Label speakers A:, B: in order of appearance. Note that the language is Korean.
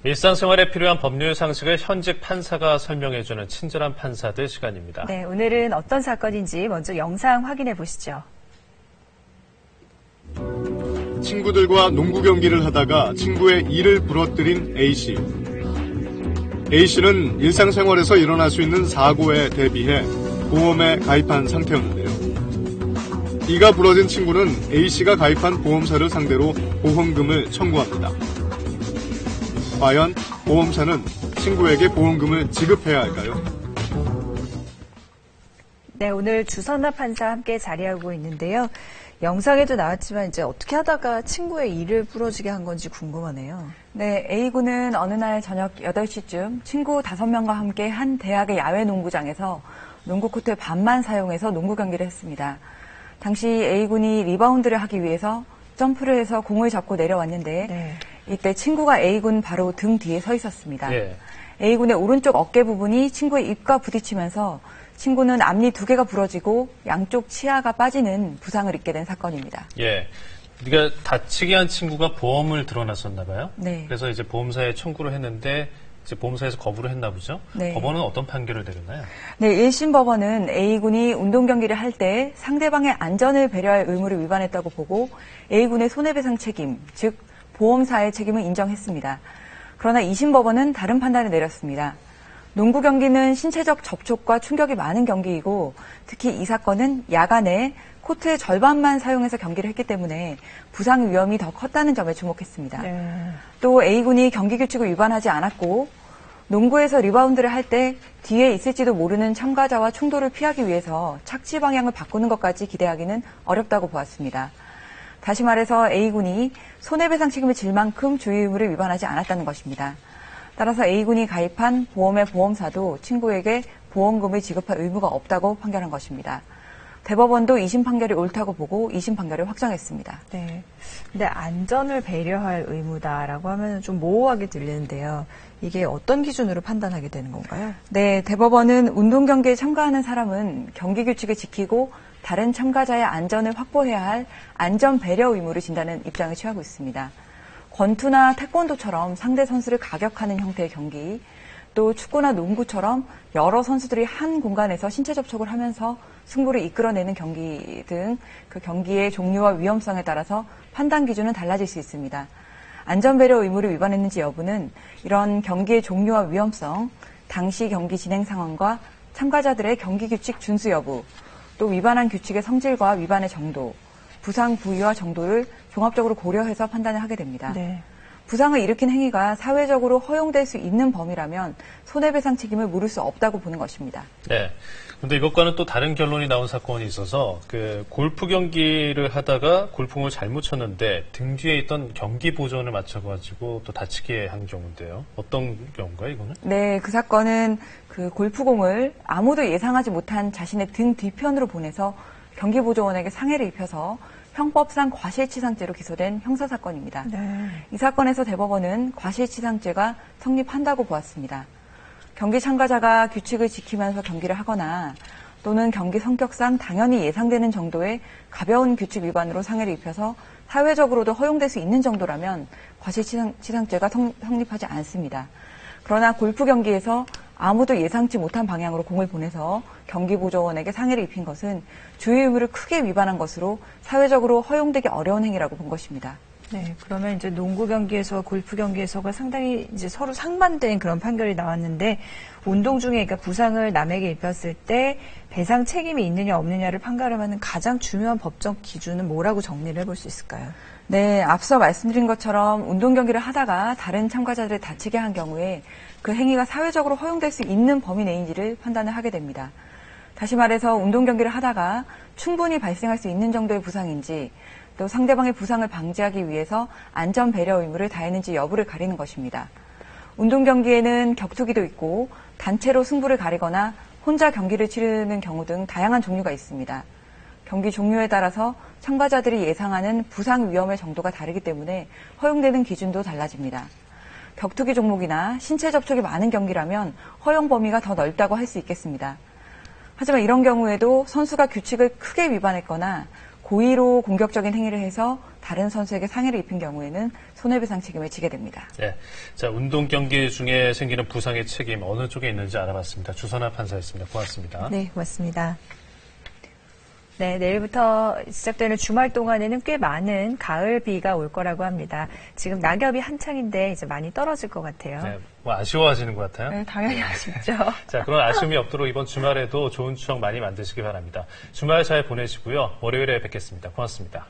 A: 일상생활에 필요한 법률 상식을 현직 판사가 설명해주는 친절한 판사들 시간입니다.
B: 네, 오늘은 어떤 사건인지 먼저 영상 확인해 보시죠.
C: 친구들과 농구 경기를 하다가 친구의 이를 부러뜨린 A씨. A씨는 일상생활에서 일어날 수 있는 사고에 대비해 보험에 가입한 상태였는데요. 이가 부러진 친구는 A씨가 가입한 보험사를 상대로 보험금을 청구합니다. 과연 보험사는 친구에게 보험금을 지급해야 할까요?
B: 네, 오늘 주선나 판사 함께 자리하고 있는데요. 영상에도 나왔지만 이제 어떻게 하다가 친구의 이를 부러지게 한 건지 궁금하네요. 네, A군은 어느 날 저녁 8시쯤 친구 5명과 함께 한 대학의 야외 농구장에서 농구 코트 반만 사용해서 농구 경기를 했습니다. 당시 A군이 리바운드를 하기 위해서 점프를 해서 공을 잡고 내려왔는데 네. 이때 친구가 A군 바로 등 뒤에 서 있었습니다. 네. A군의 오른쪽 어깨 부분이 친구의 입과 부딪히면서 친구는 앞니 2개가 부러지고 양쪽 치아가 빠지는 부상을 입게 된 사건입니다.
A: 예. 그러니까 다치게 한 친구가 보험을 들어놨었나 봐요. 네. 그래서 이제 보험사에 청구를 했는데 이제 보험사에서 거부를 했나 보죠. 네. 법원은 어떤 판결을 내렸나요?
B: 네, 1심 법원은 A군이 운동 경기를 할 때 상대방의 안전을 배려할 의무를 위반했다고 보고 A군의 손해배상 책임, 즉 보험사의 책임을 인정했습니다. 그러나 2심 법원은 다른 판단을 내렸습니다. 농구 경기는 신체적 접촉과 충격이 많은 경기이고 특히 이 사건은 야간에 코트의 절반만 사용해서 경기를 했기 때문에 부상 위험이 더 컸다는 점에 주목했습니다. 네. 또 A군이 경기 규칙을 위반하지 않았고 농구에서 리바운드를 할 때 뒤에 있을지도 모르는 참가자와 충돌을 피하기 위해서 착지 방향을 바꾸는 것까지 기대하기는 어렵다고 보았습니다. 다시 말해서 A군이 손해배상 책임을 질 만큼 주의 의무를 위반하지 않았다는 것입니다. 따라서 A군이 가입한 보험의 보험사도 친구에게 보험금을 지급할 의무가 없다고 판결한 것입니다. 대법원도 2심 판결이 옳다고 보고 2심 판결을 확정했습니다.
D: 네. 근데 안전을 배려할 의무다라고 하면 좀 모호하게 들리는데요. 이게 어떤 기준으로 판단하게 되는 건가요?
B: 네, 대법원은 운동 경기에 참가하는 사람은 경기 규칙을 지키고 다른 참가자의 안전을 확보해야 할 안전 배려 의무를 진다는 입장을 취하고 있습니다. 권투나 태권도처럼 상대 선수를 가격하는 형태의 경기, 또 축구나 농구처럼 여러 선수들이 한 공간에서 신체 접촉을 하면서 승부를 이끌어내는 경기 등 그 경기의 종류와 위험성에 따라서 판단 기준은 달라질 수 있습니다. 안전배려 의무를 위반했는지 여부는 이런 경기의 종류와 위험성, 당시 경기 진행 상황과 참가자들의 경기 규칙 준수 여부, 또 위반한 규칙의 성질과 위반의 정도, 부상 부위와 정도를 종합적으로 고려해서 판단을 하게 됩니다. 네. 부상을 일으킨 행위가 사회적으로 허용될 수 있는 범위라면 손해배상 책임을 물을 수 없다고 보는 것입니다.
A: 네. 그런데 이것과는 또 다른 결론이 나온 사건이 있어서 그 골프 경기를 하다가 골프공을 잘못 쳤는데 등 뒤에 있던 경기 보존을 맞춰가지고 또 다치게 한 경우인데요. 어떤 경우인가요, 이거는?
B: 네, 그 사건은 그 골프공을 아무도 예상하지 못한 자신의 등 뒤편으로 보내서 경기보조원에게 상해를 입혀서 형법상 과실치상죄로 기소된 형사사건입니다. 네. 이 사건에서 대법원은 과실치상죄가 성립한다고 보았습니다. 경기 참가자가 규칙을 지키면서 경기를 하거나 또는 경기 성격상 당연히 예상되는 정도의 가벼운 규칙 위반으로 상해를 입혀서 사회적으로도 허용될 수 있는 정도라면 과실치상죄가 성립하지 않습니다. 그러나 골프 경기에서 아무도 예상치 못한 방향으로 공을 보내서 경기보조원에게 상해를 입힌 것은 주의 의무를 크게 위반한 것으로 사회적으로 허용되기 어려운 행위라고 본 것입니다.
D: 네, 그러면 이제 농구 경기에서 골프 경기에서가 상당히 이제 서로 상반된 그런 판결이 나왔는데 운동 중에 그러니까 부상을 남에게 입혔을 때 배상 책임이 있느냐 없느냐를 판가름하는 가장 중요한 법적 기준은 뭐라고 정리를 해볼 수 있을까요?
B: 네, 앞서 말씀드린 것처럼 운동 경기를 하다가 다른 참가자들을 다치게 한 경우에 그 행위가 사회적으로 허용될 수 있는 범위 내인지를 판단을 하게 됩니다. 다시 말해서 운동 경기를 하다가 충분히 발생할 수 있는 정도의 부상인지 또 상대방의 부상을 방지하기 위해서 안전 배려 의무를 다했는지 여부를 가리는 것입니다. 운동 경기에는 격투기도 있고 단체로 승부를 가리거나 혼자 경기를 치르는 경우 등 다양한 종류가 있습니다. 경기 종류에 따라서 참가자들이 예상하는 부상 위험의 정도가 다르기 때문에 허용되는 기준도 달라집니다. 격투기 종목이나 신체 접촉이 많은 경기라면 허용 범위가 더 넓다고 할 수 있겠습니다. 하지만 이런 경우에도 선수가 규칙을 크게 위반했거나 고의로 공격적인 행위를 해서 다른 선수에게 상해를 입힌 경우에는 손해배상 책임을 지게 됩니다.
A: 네. 자, 운동 경기 중에 생기는 부상의 책임 어느 쪽에 있는지 알아봤습니다. 주선아 판사였습니다. 고맙습니다.
D: 네, 고맙습니다. 네, 내일부터 시작되는 주말 동안에는 꽤 많은 가을 비가 올 거라고 합니다. 지금 낙엽이 한창인데 이제 많이 떨어질 것 같아요.
A: 네, 뭐 아쉬워하시는 것 같아요.
B: 네, 당연히 아쉽죠.
A: 자, 그런 아쉬움이 없도록 이번 주말에도 좋은 추억 많이 만드시기 바랍니다. 주말 잘 보내시고요. 월요일에 뵙겠습니다. 고맙습니다.